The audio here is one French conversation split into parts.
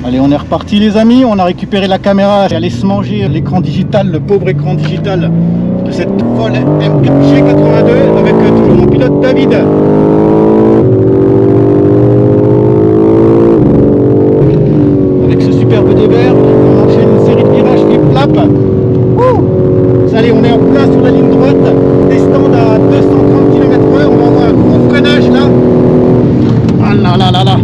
Allez, on est reparti les amis, on a récupéré la caméra, elle allait se manger l'écran digital, le pauvre écran digital de cette folle M4G82 avec toujours mon pilote David. Avec ce superbe dévers, on enchaîne une série de virages qui plapent. Allez, on est en plein sur la ligne droite, descend à 230 km/h, on va avoir un gros freinage là. Ah là là là là.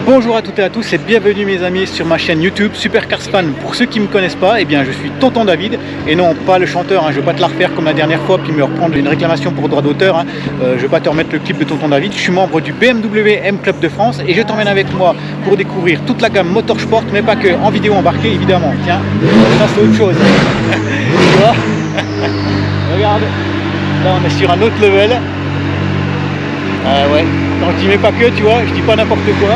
Bonjour à toutes et à tous et bienvenue mes amis sur ma chaîne YouTube Supercars Fan. Pour ceux qui ne me connaissent pas, eh bien je suis Tonton David et non pas le chanteur, je ne vais pas te la refaire comme la dernière fois puis me reprendre une réclamation pour droit d'auteur. Je ne vais pas te remettre le clip de Tonton David. Je suis membre du BMW M Club de France et je t'emmène avec moi pour découvrir toute la gamme Motorsport, mais pas que, en vidéo embarquée évidemment. Tiens, ça c'est autre chose. Tu vois. Regarde, là on est sur un autre level. Ouais, quand je dis mais pas que, tu vois, je dis pas n'importe quoi.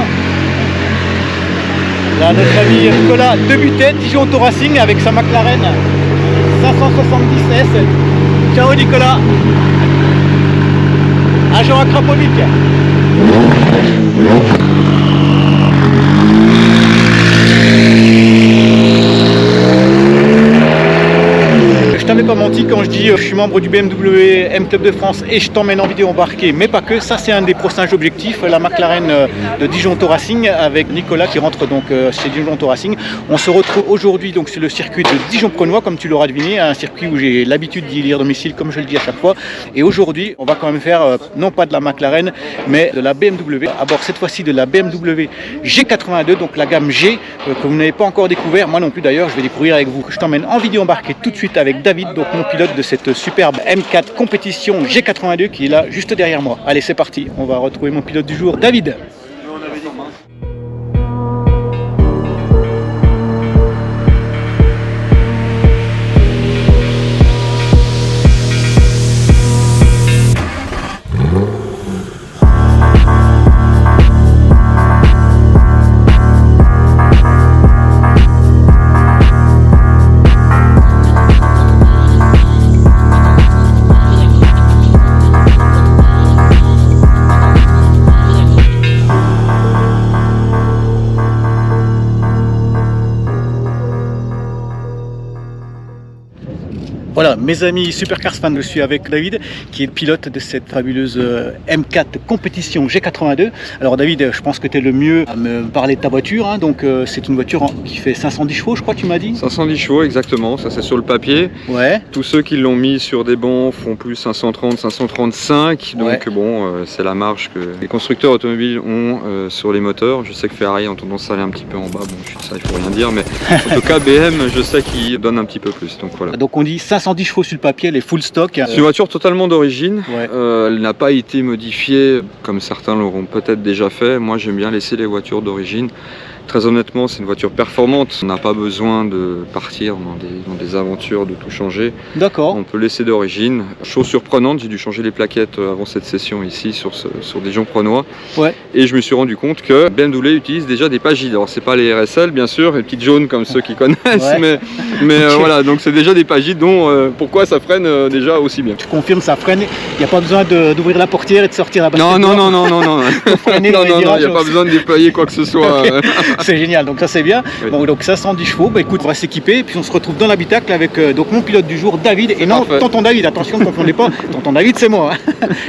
Là, notre ami Nicolas débutait Dijon Auto Racing avec sa McLaren 570 S. Ciao Nicolas. Agent à Krapovic. Je t'avais pas menti quand je dis je suis membre du BMW M Club de France et je t'emmène en vidéo embarquée, mais pas que. Ça c'est un des prochains objectifs, la McLaren de Dijon Auto Racing avec Nicolas qui rentre donc chez Dijon Auto Racing. On se retrouve aujourd'hui donc sur le circuit de Dijon-Prenois, comme tu l'auras deviné, un circuit où j'ai l'habitude d'y lire domicile comme je le dis à chaque fois. Et aujourd'hui on va quand même faire non pas de la McLaren mais de la BMW, à bord cette fois-ci de la BMW G82, donc la gamme G que vous n'avez pas encore découvert, moi non plus d'ailleurs, je vais découvrir avec vous. Je t'emmène en vidéo embarquée tout de suite avec David, donc mon pilote de cette superbe M4 compétition G82 qui est là juste derrière moi. Allez c'est parti, on va retrouver mon pilote du jour, David. Voilà, mes amis Supercars fans, je suis avec David qui est le pilote de cette fabuleuse M4 compétition G82. Alors David, je pense que tu es le mieux à me parler de ta voiture, donc c'est une voiture qui fait 510 chevaux je crois, tu m'as dit. 510 chevaux exactement, ça c'est sur le papier. Ouais. Tous ceux qui l'ont mis sur des bancs font plus 530, 535, donc ouais. Bon, c'est la marge que les constructeurs automobiles ont sur les moteurs. Je sais que Ferrari a tendance à aller un petit peu en bas, bon ça il faut rien dire, mais en tout cas BM je sais qu'il donne un petit peu plus, donc voilà. Donc on dit 510 chevaux sur le papier, elle est full stock. C'est une voiture totalement d'origine, ouais. Elle n'a pas été modifiée comme certains l'auront peut-être déjà fait. Moi j'aime bien laisser les voitures d'origine. Très honnêtement, c'est une voiture performante. On n'a pas besoin de partir dans des aventures, de tout changer. D'accord. On peut laisser d'origine. Chose surprenante, j'ai dû changer les plaquettes avant cette session ici sur Dijon-Prenois. Ouais. Et je me suis rendu compte que BMW utilise déjà des pagides. Alors c'est pas les RSL bien sûr, les petites jaunes comme ceux qui connaissent, ouais. mais okay. Voilà, donc c'est déjà des pagides dont pourquoi ça freine déjà aussi bien. Tu confirmes, ça freine. Il n'y a pas besoin d'ouvrir la portière et de sortir la basket. Non. Non, Il n'y a pas besoin de déployer quoi que ce soit. Okay. C'est génial, donc ça c'est bien. Oui. Bon, donc 510 chevaux, bah écoute, on va s'équiper et puis on se retrouve dans l'habitacle avec donc mon pilote du jour, David, et non parfait. Tonton David, attention, ne confondez pas, Tonton David c'est moi.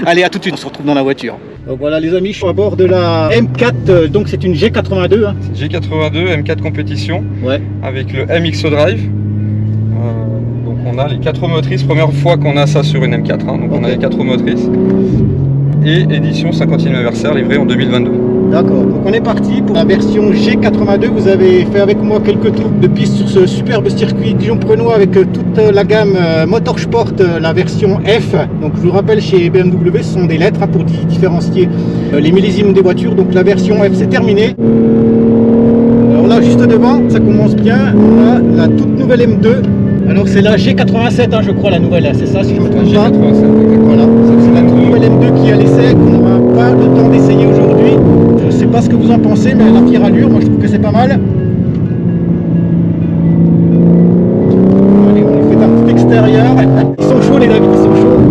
Allez, à tout de suite, on se retrouve dans la voiture. Donc voilà les amis, je suis à bord de la M4, donc c'est une G82. G82, M4 compétition, ouais. Avec le MXO Drive. Donc on a les 4 roues motrices, première fois qu'on a ça sur une M4, donc okay. On a les 4 roues motrices. Et édition 50e anniversaire livrée en 2022. D'accord, donc on est parti pour la version G82. Vous avez fait avec moi quelques tours de piste sur ce superbe circuit Dijon-Prenois avec toute la gamme Motorsport, la version F. Donc je vous rappelle, chez BMW ce sont des lettres pour différencier les millésimes des voitures. Donc la version F c'est terminé. Alors là juste devant, ça commence bien, on a la toute nouvelle M2. Alors c'est la G87 hein, je crois la nouvelle, c'est ça si je me trompe pas. G87, Voilà, c'est la nouvelle M2 qui est à l'essai, qu'on n'aura pas le temps d'essayer aujourd'hui. Je sais pas ce que vous en pensez, mais elle a fière allure, moi je trouve que c'est pas mal. Allez, on lui fait un petit extérieur. Ils sont chauds les David, ils sont chauds.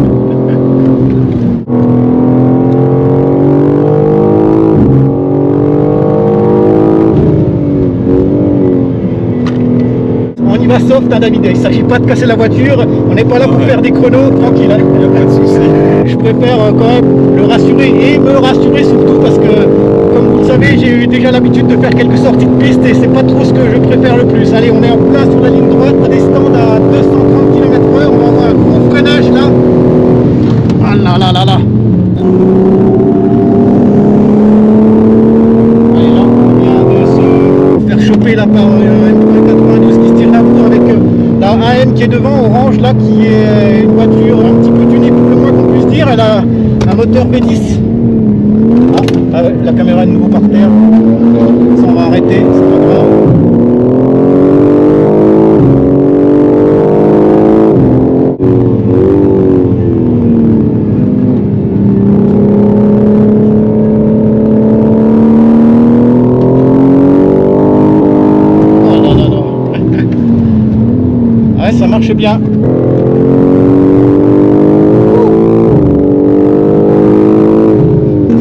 On y va soft hein, David, il ne s'agit pas de casser la voiture, on n'est pas là pour faire des chronos, tranquille. Hein. Il n'y a pas de souci. Je préfère quand même le rassurer et me rassurer surtout parce que, comme vous le savez, j'ai eu déjà l'habitude de faire quelques sorties de piste et c'est pas trop ce que je préfère le plus. Allez, on est en plein sur la ligne droite, à des stands à 230 km/h, on va avoir un gros freinage là. Ah là là là là. Allez là, on vient de se faire choper là par M92 qui se tire la bourre avec la AM qui est devant, orange là, qui est une voiture un petit peu tunée pour le moins qu'on puisse dire. Elle a un moteur V10. Ah ouais, la caméra est de nouveau par terre. Ça on va arrêter, c'est pas grave. Oh non non non. Ouais, ça marche bien.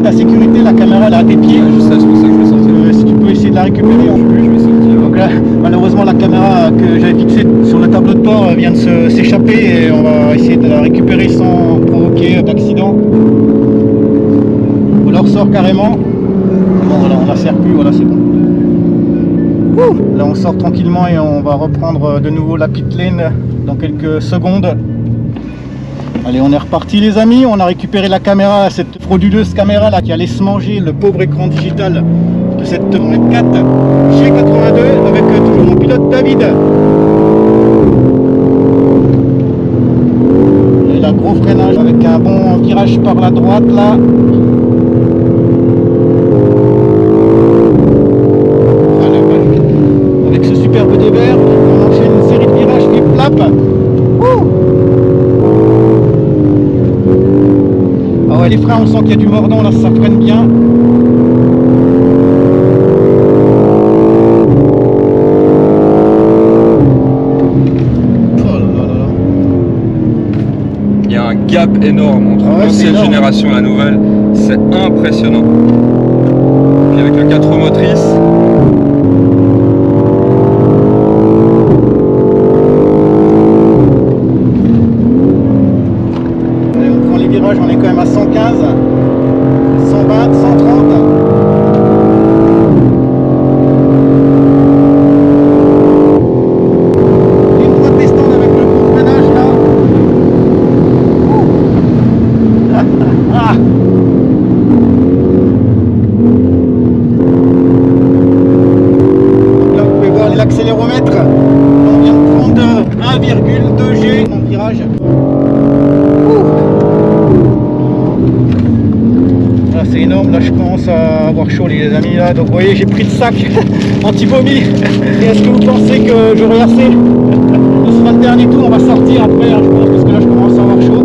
La sécurité, la caméra elle a des pieds. Je sais, c'est pour ça que je vais sortir. Si tu peux essayer de la récupérer en plus. Je vais sortir. Donc là, malheureusement la caméra que j'avais fixée sur le tableau de bord vient de s'échapper et on va essayer de la récupérer sans provoquer d'accident. On la ressort carrément. Bon voilà, on la serre plus, voilà c'est bon. Là on sort tranquillement et on va reprendre de nouveau la pit lane dans quelques secondes. Allez, on est reparti les amis, on a récupéré la caméra, cette frauduleuse caméra là qui allait se manger le pauvre écran digital de cette M4 G82 avec toujours mon pilote David. Et là, gros freinage avec un bon virage par la droite là. Voilà, avec ce superbe dévers, on enchaîne une série de virages qui flap. Ah ouais, les freins, on sent qu'il y a du mordant là, ça freine bien. Oh là là là. Il y a un gap énorme entre l'ancienne génération et la nouvelle, c'est impressionnant. Puis avec le 4 roues motrices, on est quand même à 115, 120, 130. Ligne droite des stands avec le gros freinage là. Ah. Donc là vous pouvez voir l'accéléromètre. On vient de prendre 1,2 G en virage. C'est énorme, là je commence à avoir chaud les amis là, donc vous voyez j'ai pris le sac anti-vomi. Et est-ce que vous pensez que j'aurai assez? Ce sera le dernier tour, on va sortir après hein, je pense, parce que là je commence à avoir chaud.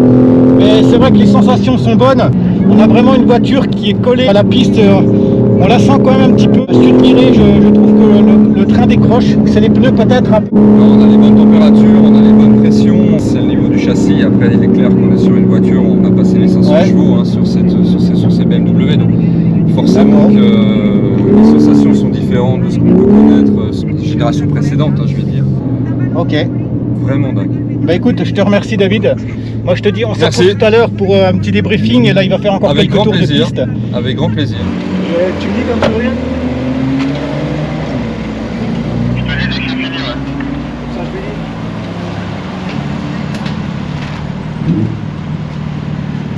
Mais c'est vrai que les sensations sont bonnes, on a vraiment une voiture qui est collée à la piste, on la sent quand même un petit peu survirée, je trouve que le train décroche, c'est les pneus peut-être un peu. on a les bonnes températures, on a les bonnes pressions, c'est le niveau du châssis. Après il est clair qu'on est sur une voiture, on a passé les 500 chevaux hein, sur ces BMW, donc forcément que les sensations sont différentes de ce qu'on peut connaître sur les générations précédentes, hein, je vais dire. Ok. Vraiment dingue. Bah écoute, je te remercie David. Moi je te dis, on se retrouve tout à l'heure pour un petit débriefing et là il va faire encore quelques tours de piste. Avec grand plaisir. Tu me dis comme tu rien.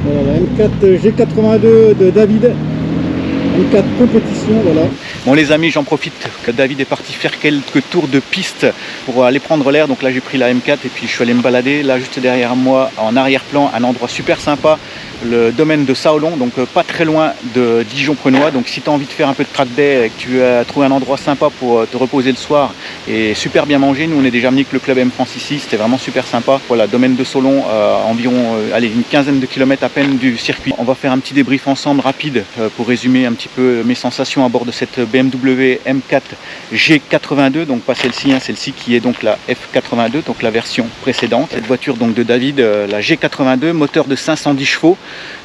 Voilà, la M4 G82 de David, M4 compétition, voilà. Bon les amis, j'en profite que David est parti faire quelques tours de piste pour aller prendre l'air. Donc là j'ai pris la M4 et puis je suis allé me balader. Là juste derrière moi, en arrière-plan, un endroit super sympa, le domaine de Saolon, donc pas très loin de Dijon-Prenois. Donc si tu as envie de faire un peu de track day et que tu as trouvé un endroit sympa pour te reposer le soir et super bien manger, nous on est déjà venu avec le club M France ici, c'était vraiment super sympa. Voilà, domaine de Saolon, environ allez, une quinzaine de kilomètres à peine du circuit. On va faire un petit débrief ensemble rapide pour résumer un petit peu mes sensations à bord de cette BMW M4 G82, donc pas celle-ci, hein, celle-ci qui est donc la F82, donc la version précédente. Cette voiture donc de David, la G82, moteur de 510 chevaux.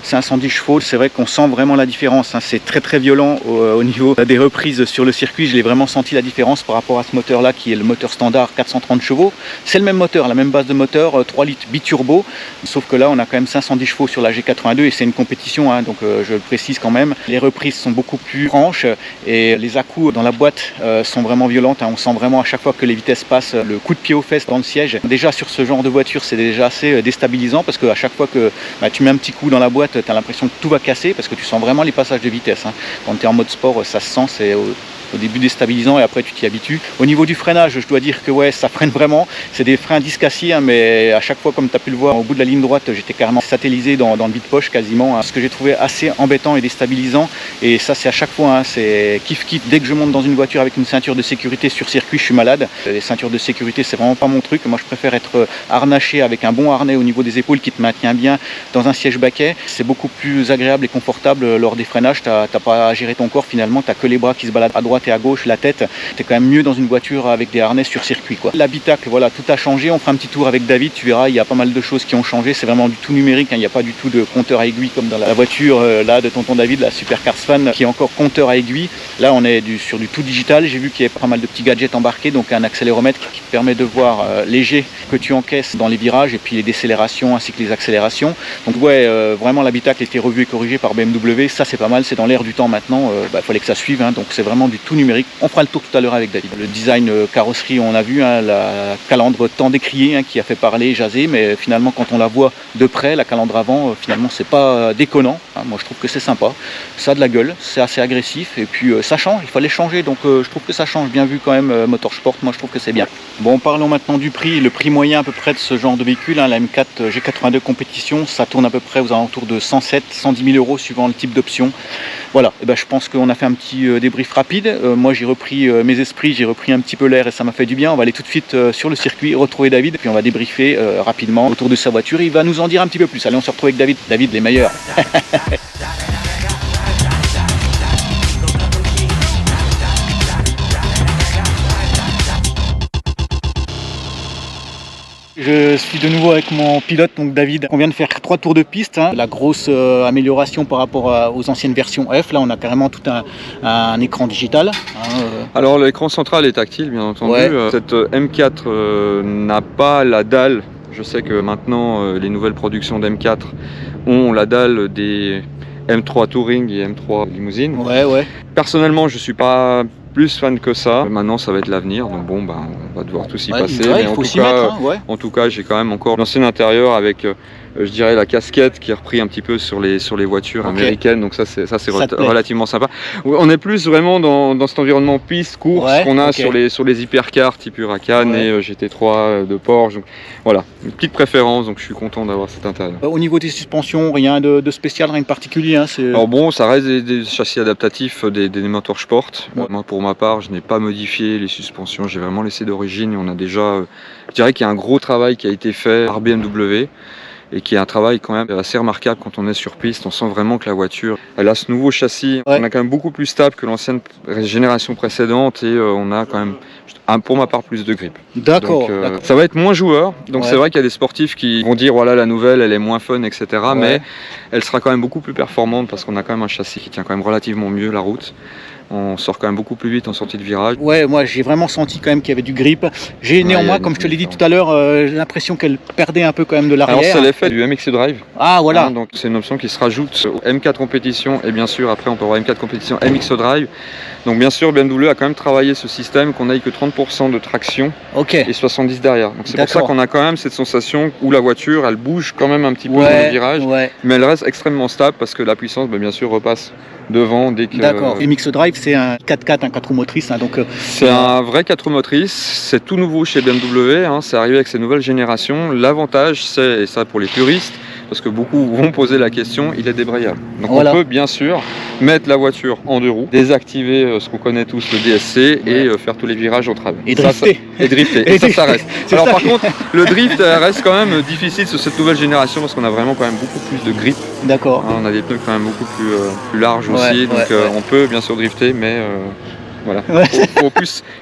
510 chevaux, c'est vrai qu'on sent vraiment la différence, hein. C'est très très violent au niveau des reprises sur le circuit. Je l'ai vraiment senti la différence par rapport à ce moteur là qui est le moteur standard 430 chevaux. C'est le même moteur, la même base de moteur, 3 litres biturbo, sauf que là on a quand même 510 chevaux sur la G82 et c'est une compétition, hein, donc je le précise quand même. Les reprises sont beaucoup plus franches et les à-coups dans la boîte sont vraiment violentes, hein. On sent vraiment à chaque fois que les vitesses passent le coup de pied aux fesses dans le siège. Déjà sur ce genre de voiture c'est déjà assez déstabilisant parce qu'à chaque fois que tu mets un petit coup dans la boîte, tu as l'impression que tout va casser parce que tu sens vraiment les passages de vitesse, hein. Quand tu es en mode sport, ça se sent, c'est au début déstabilisant et après tu t'y habitues. Au niveau du freinage, je dois dire que ouais, ça freine vraiment. C'est des freins disques assis, hein, mais à chaque fois, comme tu as pu le voir, au bout de la ligne droite, j'étais carrément satellisé dans le vide-poche quasiment, hein. Ce que j'ai trouvé assez embêtant et déstabilisant. Et ça, c'est à chaque fois, hein, c'est kiff-kiff. Dès que je monte dans une voiture avec une ceinture de sécurité sur circuit, je suis malade. Les ceintures de sécurité, c'est vraiment pas mon truc. Moi, je préfère être harnaché avec un bon harnais au niveau des épaules qui te maintient bien dans un siège baquet. C'est beaucoup plus agréable et confortable lors des freinages. T'as pas à gérer ton corps finalement, t'as que les bras qui se baladent à droite et à gauche, la tête. T'es quand même mieux dans une voiture avec des harnais sur circuit, quoi. L'habitacle, voilà, tout a changé. On fera un petit tour avec David, tu verras, il y a pas mal de choses qui ont changé. C'est vraiment du tout numérique, hein. Il n'y a pas du tout de compteur à aiguille comme dans la voiture là de tonton David, la Supercars Fan, qui est encore compteur à aiguille. Là, on est sur du tout digital. J'ai vu qu'il y avait pas mal de petits gadgets embarqués, donc un accéléromètre qui te permet de voir les jets que tu encaisses dans les virages et puis les décélérations ainsi que les accélérations. Donc ouais, vraiment l'habitacle a été revu et corrigé par BMW. Ça, c'est pas mal, c'est dans l'air du temps maintenant. Fallait que ça suive, hein. Donc c'est vraiment du tout numérique. On fera le tour tout à l'heure avec David. Le design carrosserie, on a vu, hein, la calandre tant décriée, hein, qui a fait parler, jaser, mais finalement quand on la voit de près, la calandre avant, finalement c'est pas déconnant, hein. Moi je trouve que c'est sympa, ça a de la gueule, c'est assez agressif et puis ça change, il fallait changer, donc je trouve que ça change, bien vu quand même Motorsport, moi je trouve que c'est bien. Bon, parlons maintenant du prix. Le prix moyen à peu près de ce genre de véhicule, hein, la M4 G82 compétition, ça tourne à peu près aux alentours de 107, 110 000 € suivant le type d'option. Voilà, et je pense qu'on a fait un petit débrief rapide. Moi j'ai repris mes esprits, j'ai repris un petit peu l'air et ça m'a fait du bien. On va aller tout de suite sur le circuit, retrouver David, puis on va débriefer rapidement autour de sa voiture. Il va nous en dire un petit peu plus. Allez, on se retrouve avec David. David, les meilleurs. Je suis de nouveau avec mon pilote, donc David. On vient de faire 3 tours de piste, hein. La grosse amélioration par rapport aux anciennes versions F. Là, on a carrément tout un écran digital, hein. Alors l'écran central est tactile, bien entendu. Ouais. Cette M4 n'a pas la dalle. Je sais que maintenant, les nouvelles productions d'M4 ont la dalle des M3 Touring et M3 Limousine. Ouais. Personnellement, je suis pas plus fan que ça. Maintenant, ça va être l'avenir, donc bon, on va devoir tout s'y passer. Ouais, mais en tout cas, j'ai quand même encore l'ancien intérieur avec, je dirais, la casquette qui est repris un petit peu sur les voitures américaines. Donc ça c'est relativement sympa. On est plus vraiment dans cet environnement piste, course qu'on a sur les hypercars type Huracan et GT3 de Porsche. Donc, voilà, une petite préférence, donc je suis content d'avoir cet intérieur. Au niveau des suspensions, rien de spécial, rien de particulier, hein, Alors bon, ça reste des châssis adaptatifs des Motorsport. Moi, pour ma part, je n'ai pas modifié les suspensions, j'ai vraiment laissé d'origine. On a déjà, je dirais qu'il y a un gros travail qui a été fait par BMW et qui est un travail quand même assez remarquable quand on est sur piste. On sent vraiment que la voiture, elle a ce nouveau châssis. On a quand même beaucoup plus stable que l'ancienne génération précédente et on a quand même, pour ma part, plus de grip. D'accord. Ça va être moins joueur, donc c'est vrai qu'il y a des sportifs qui vont dire voilà, la nouvelle elle est moins fun, etc. Mais elle sera quand même beaucoup plus performante parce qu'on a quand même un châssis qui tient quand même relativement mieux la route. On sort quand même beaucoup plus vite en sortie de virage. Ouais, moi j'ai vraiment senti quand même qu'il y avait du grip. J'ai néanmoins, comme je te l'ai dit tout à l'heure, l'impression qu'elle perdait un peu quand même de l'arrière. Alors c'est l'effet du MX Drive. Ah voilà. Hein, donc c'est une option qui se rajoute au M4 compétition et bien sûr après on peut avoir M4 compétition MX Drive. Donc bien sûr BMW a quand même travaillé ce système qu'on n'aille que 30% de traction et 70 derrière. Donc c'est pour ça qu'on a quand même cette sensation où la voiture elle bouge quand même un petit peu dans le virage, mais elle reste extrêmement stable parce que la puissance bien sûr repasse devant dès que... D'accord. Et Mix Drive, c'est un 4x4, un 4 roues motrices. Hein, donc, c'est un vrai 4 roues motrices. C'est tout nouveau chez BMW. Hein, c'est arrivé avec ces nouvelles générations. L'avantage, c'est, et ça pour les puristes, parce que beaucoup vont poser la question, il est débrayable. Donc voilà. On peut bien sûr mettre la voiture en 2 roues, désactiver ce qu'on connaît tous, le DSC, et faire tous les virages au travers. Et drifter. Et drifter. Et ça reste. Alors par contre, le drift reste quand même difficile sur cette nouvelle génération parce qu'on a vraiment quand même beaucoup plus de grip. D'accord. Hein, on a des pneus quand même beaucoup plus larges aussi, donc on peut bien sûr drifter, mais voilà.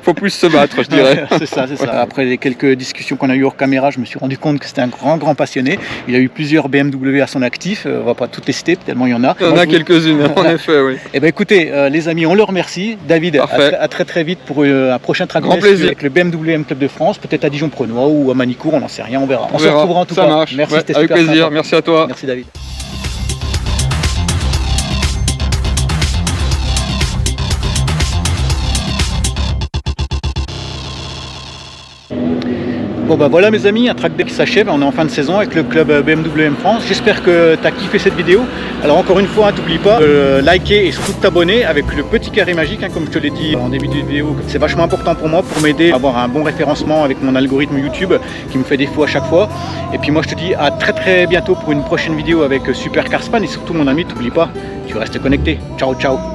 Faut plus se battre, je dirais. C'est ça. Après les quelques discussions qu'on a eues hors caméra, je me suis rendu compte que c'était un grand passionné. Il a eu plusieurs BMW à son actif. On va pas toutes les citer, tellement il y en a. Il y en a quelques-unes, en effet, oui. Eh ben écoutez, les amis, on le remercie. David, à très vite pour un prochain track avec le BMW M Club de France, peut-être à Dijon-Prenois ou à Manicourt, on n'en sait rien, on verra. On se retrouvera en tout cas. Ça marche. Merci, c'était avec super plaisir. sympa. Merci à toi. Merci David. Bon bah voilà mes amis, un track day qui s'achève, on est en fin de saison avec le club BMW M France. J'espère que tu as kiffé cette vidéo. Alors encore une fois, t'oublie pas de liker et surtout de t'abonner avec le petit carré magique, hein, comme je te l'ai dit en début de vidéo. C'est vachement important pour moi pour m'aider à avoir un bon référencement avec mon algorithme YouTube qui me fait défaut à chaque fois. Et puis moi je te dis à très bientôt pour une prochaine vidéo avec Super Carspan et surtout mon ami, t'oublie pas, tu restes connecté. Ciao ciao.